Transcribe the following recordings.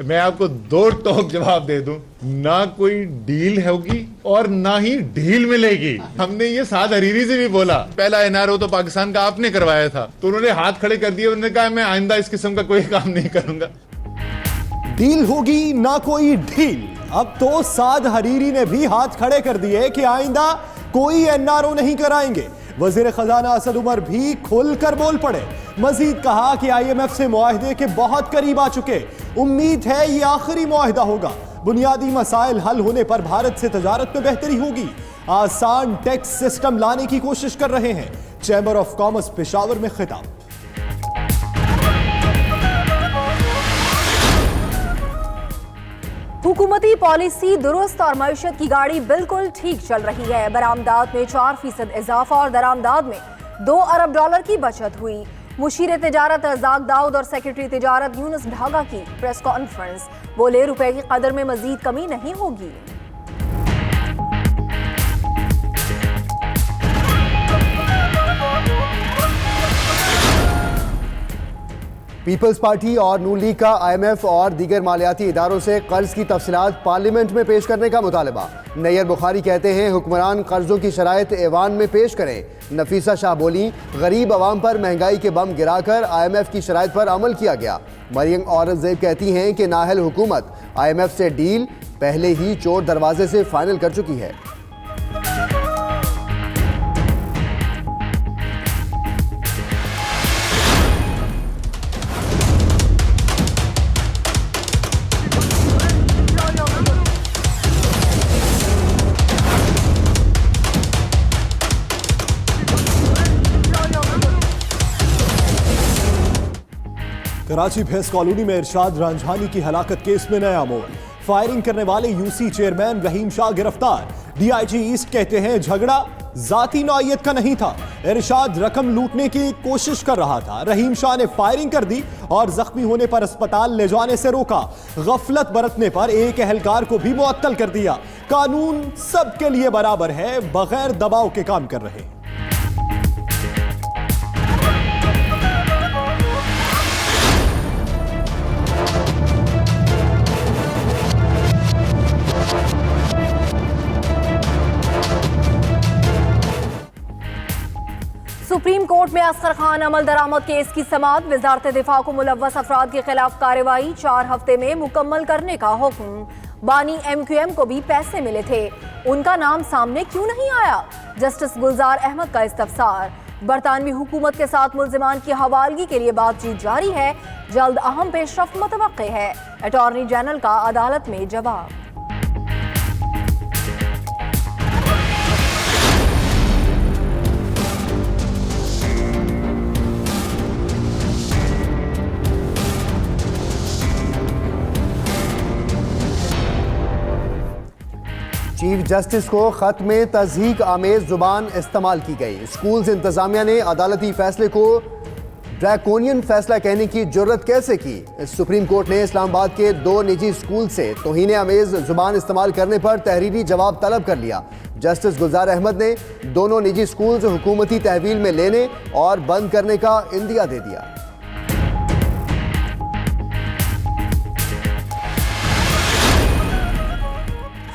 मैं आपको दो टोक जवाब दे दूं, ना कोई डील होगी और ना ही ढील मिलेगी। हमने ये साद हरीरी से भी बोला, पहला एनआरओ तो पाकिस्तान का आपने करवाया था, तो उन्होंने हाथ खड़े कर दिए, उन्होंने कहा मैं आइंदा इस किस्म का कोई काम नहीं करूंगा। डील होगी ना कोई ढील। अब तो साद हरीरी ने भी हाथ खड़े कर दिए कि आइंदा कोई एनआरओ नहीं कराएंगे। वजीर खजाना असद उमर भी खुलकर बोल पड़े। मजीद कहा कि आईएमएफ से मुआहदे के बहुत करीब आ चुके, उम्मीद है ये आखिरी मुआहदा होगा। बुनियादी मसाइल हल होने पर भारत से तजारत में बेहतरी होगी। आसान टैक्स सिस्टम लाने की कोशिश कर रहे हैं। चैम्बर ऑफ कॉमर्स पेशावर में खिताब। हुकूमती पॉलिसी दुरुस्त और मईशत की गाड़ी बिल्कुल ठीक चल रही है। बरामदात में 4% इजाफा और दरामदाद में $2 अरब की बचत हुई। मुशीर तिजारत रज़ाक दाऊद और सेक्रेटरी तिजारत यूनुस ढागा की प्रेस कॉन्फ्रेंस, बोले रुपए की कदर में मजीद कमी नहीं होगी। पीपल्स पार्टी और नून लीग का आईएमएफ और दीगर मालियाती इदारों से कर्ज की तफसीलात पार्लियामेंट में पेश करने का मुतालबा। नैयर बुखारी कहते हैं हुक्मरान कर्जों की शराइत ऐवान में पेश करें। नफीसा शाह बोली गरीब आवाम पर महंगाई के बम गिराकर आईएमएफ की शराइत पर अमल किया गया। मरियम औरंगजेब कहती हैं कि नाहल हुकूमत आईएमएफ से डील पहले ही चोर दरवाजे से फाइनल कर चुकी है। कराची भैंस कॉलोनी में इरशाद रांझानी की हलाकत केस में नया मोड़। फायरिंग करने वाले यूसी चेयरमैन रहीम शाह गिरफ्तार। डीआईजी ईस्ट कहते हैं झगड़ा जाती नौइयत का नहीं था, इरशाद रकम लूटने की कोशिश कर रहा था। रहीम शाह ने फायरिंग कर दी और जख्मी होने पर अस्पताल ले जाने से रोका। गफलत बरतने पर एक एहलकार को भी मुअत्तल कर दिया। कानून सबके लिए बराबर है, बगैर दबाव के काम कर रहे हैं। सुप्रीम कोर्ट में असगर खान अमल दरामद केस की समाअत। वजारत दिफा को मुलव्वस अफराद के खिलाफ कार्रवाई 4 हफ्ते में मुकम्मल करने का हुक्म। बानी MQM को भी पैसे मिले थे, उनका नाम सामने क्यों नहीं आया? जस्टिस गुलजार अहमद का इस्तफसार। बरतानवी हुकूमत के साथ मुल्जिमान की हवालगी के लिए बातचीत जारी है, जल्द अहम पेशरफ्त मुतवक्के है। अटॉर्नी जनरल का अदालत में जवाब। चीफ जस्टिस को खत में तज़हीक आमेज जुबान इस्तेमाल की गई। स्कूल्स इंतजामिया ने अदालती फैसले को ड्रैकोनियन फैसला कहने की जुर्रत कैसे की? सुप्रीम कोर्ट ने इस्लामाबाद के 2 निजी स्कूल से तौहीन आमेज जुबान इस्तेमाल करने पर तहरीरी जवाब तलब कर लिया। जस्टिस गुलजार अहमद ने दोनों निजी स्कूल्स हुकूमती तहवील में लेने और बंद करने का इंदिया दे दिया।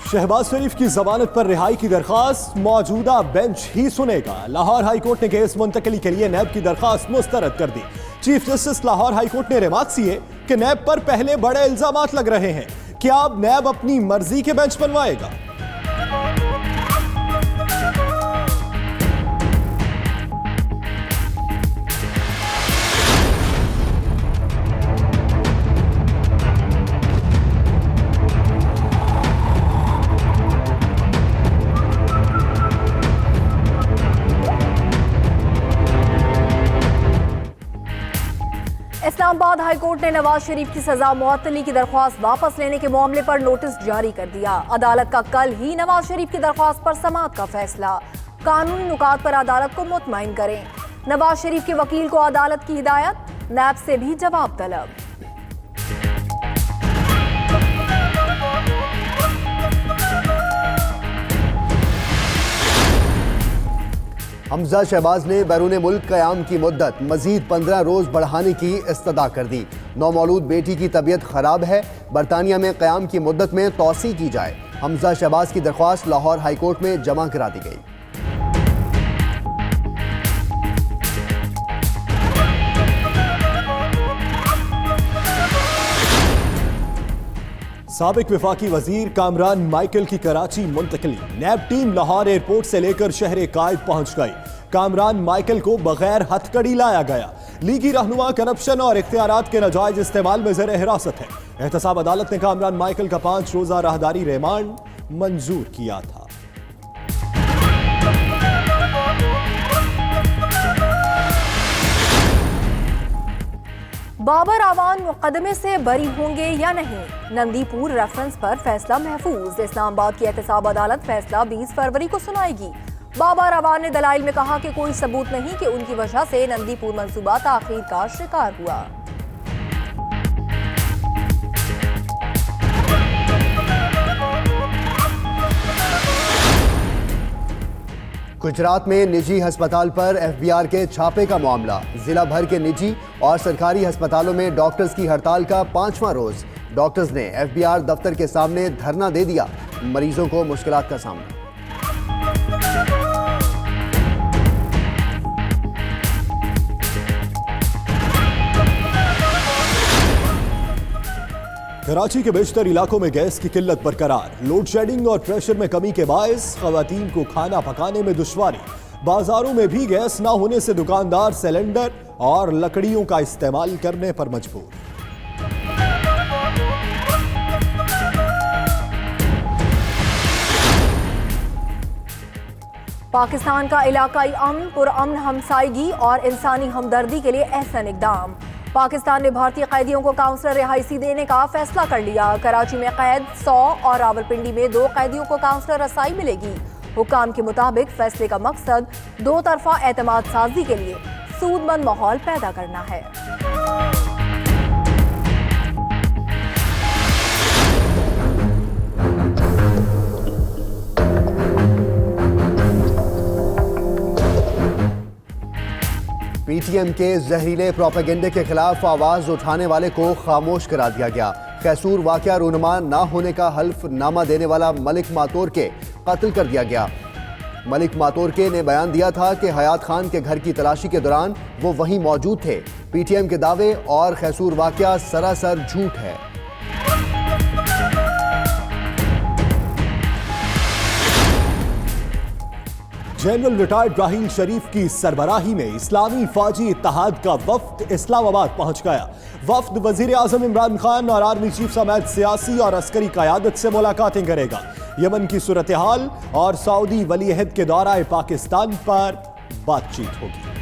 शहबाज शरीफ की जमानत पर रिहाई की दरखास्त मौजूदा बेंच ही सुनेगा। लाहौर हाईकोर्ट ने केस मुंतकली के लिए नैब की दरखास्त मुस्तरद कर दी। चीफ जस्टिस लाहौर हाईकोर्ट ने रिमार्क्स किए कि नैब पर पहले बड़े इल्जामात लग रहे हैं, क्या अब नैब अपनी मर्जी के बेंच बनवाएगा? इस्लामाबाद हाईकोर्ट ने नवाज शरीफ की सजा मुअत्तली की दरख्वास्त वापस लेने के मामले पर नोटिस जारी कर दिया। अदालत का कल ही नवाज शरीफ की दरख्वास्त पर समाअत का फैसला। कानूनी नुकात पर अदालत को मुतमईन करें। नवाज शरीफ के वकील को अदालत की हिदायत, नैब से भी जवाब तलब। हमजा शहबाज ने बैरून मुल्क क़याम की मुद्दत मजीद 15 रोज़ बढ़ाने की इस्तदा कर दी। नौमौलूद बेटी की तबीयत खराब है, बरतानिया में क़याम की मुद्दत में तौसी की जाए। हमजा शहबाज की दरख्वास्त लाहौर हाईकोर्ट में जमा करा दी गई। साबिक वफाकी वजीर कामरान माइकल की कराची मुंतकली। नैब टीम लाहौर एयरपोर्ट से लेकर शहर कायद पहुंच गई। कामरान माइकल को बगैर हथकड़ी लाया गया। लीगी रहनुमा करप्शन और इख्तियारात के नाजायज इस्तेमाल में ज़ेर हिरासत है। एहतसाब अदालत ने कामरान माइकल का 5 रोज़ा राहदारी रिमांड मंजूर किया था। बाबर आवान मुकदमे से बरी होंगे या नहीं, नंदीपुर रेफरेंस पर फैसला महफूज। इस्लामाबाद की एहतसाब अदालत फैसला 20 फरवरी को सुनाएगी। बाबर आवान ने दलाइल में कहा कि कोई सबूत नहीं कि उनकी वजह से नंदीपुर मंसूबा ताखीर का शिकार हुआ। गुजरात में निजी अस्पताल पर एफबीआर के छापे का मामला। जिला भर के निजी और सरकारी अस्पतालों में डॉक्टर्स की हड़ताल का 5वां रोज। डॉक्टर्स ने एफबीआर दफ्तर के सामने धरना दे दिया। मरीजों को मुश्किलात का सामना। कराची के बेशतर इलाकों में गैस की किल्लत बरकरार। लोड शेडिंग और प्रेशर में कमी के बायस खवातीन को खाना पकाने में दुश्वारी। बाजारों में भी गैस ना होने से दुकानदार सिलेंडर और लकड़ियों का इस्तेमाल करने पर मजबूर। पाकिस्तान का इलाकाई अमन, पुरअमन हमसायगी और इंसानी हमदर्दी के लिए अहसन इकदाम। पाकिस्तान ने भारतीय कैदियों को काउंसलर रिहायशी देने का फैसला कर लिया। कराची में कैद 100 और रावलपिंडी में 2 कैदियों को काउंसलर रसाई मिलेगी। हुकाम के मुताबिक फैसले का मकसद 2 तरफा एतमाद साजी के लिए सूदमंद माहौल पैदा करना है। पीटीएम के जहरीले प्रोपेगेंडे के खिलाफ आवाज उठाने वाले को खामोश करा दिया गया। कैसूर वाकया रूनुमा ना होने का हल्फनामा देने वाला मलिक मातोर के कत्ल कर दिया गया। मलिक मातोर के ने बयान दिया था कि हयात खान के घर की तलाशी के दौरान वो वहीं मौजूद थे। पीटीएम के दावे और कैसूर वाकया सरासर झूठ है। जनरल रिटायर्ड राहील शरीफ की सरबराही में इस्लामी फौजी इत्तेहाद का वफ्द इस्लामाबाद पहुंच गया। वफ्द वजीर आजम इमरान खान और आर्मी चीफ समेत सियासी और अस्करी क़यादत से मुलाकातें करेगा। यमन की सूरत हाल और सऊदी वली अहद के दौराए पाकिस्तान पर बातचीत होगी।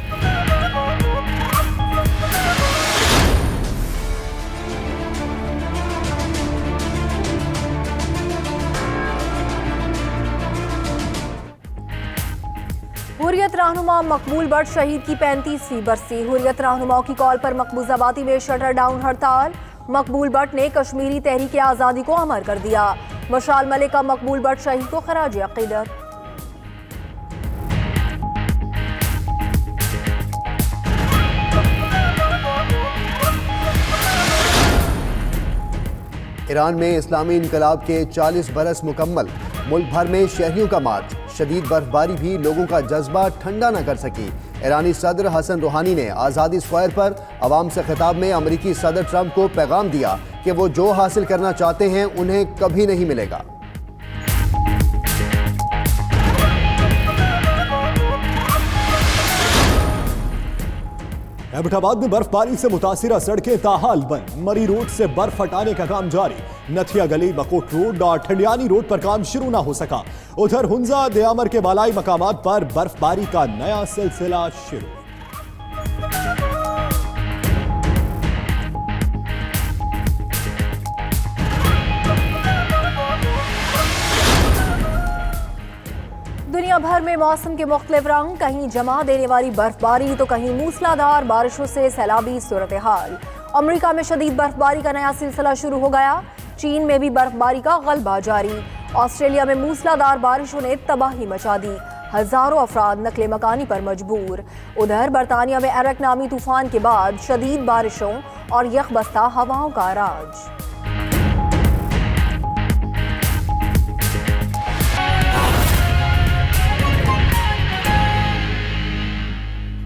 हुर्रियत रहनुमा मकबूल बट शहीद की 35वीं बरसी। हुर्रियत रहनुमाओं की कॉल पर मकबूजाबादी में शटर डाउन हड़ताल। मकबूल बट ने कश्मीरी तहरीक आज़ादी को अमर कर दिया। मशाल मलिका मकबूल बट शहीद को खराज अक़ीदत। ईरान में इस्लामी इनकलाब के 40 बरस मुकम्मल। मुल्क भर में शहरियों का मार्च। शदीद बर्फबारी भी लोगों का जज्बा ठंडा न कर सकी। ईरानी सदर हसन रूहानी ने आज़ादी स्क्वायर पर अवाम से खिताब में अमरीकी सदर ट्रंप को पैगाम दिया कि वो जो हासिल करना चाहते हैं उन्हें कभी नहीं मिलेगा। एबटाबाद में बर्फबारी से मुतासिरा सड़कें ताहाल बंद। मरी रोड से बर्फ हटाने का काम जारी। नथिया गली, बकोट रोड और ठंडियानी रोड पर काम शुरू ना हो सका। उधर हुंजा दयामर के बालाई मकामात पर बर्फबारी का नया सिलसिला शुरू। दुनिया भर में मौसम के मुख्तलिफ रंग, कहीं जमा देने वाली बर्फबारी तो कहीं मूसलाधार बारिशों से सैलाबी सूरत हाल। अमेरिका में शदीद बर्फबारी का नया सिलसिला शुरू हो गया। चीन में भी बर्फबारी का गलबा जारी। ऑस्ट्रेलिया में मूसलाधार बारिशों ने तबाही मचा दी। हजारों अफराद नकले मकानी पर मजबूर। उधर बरतानिया में एरक नामी तूफान के बाद शदीद बारिशों और यखबस्ता हवाओं का राज।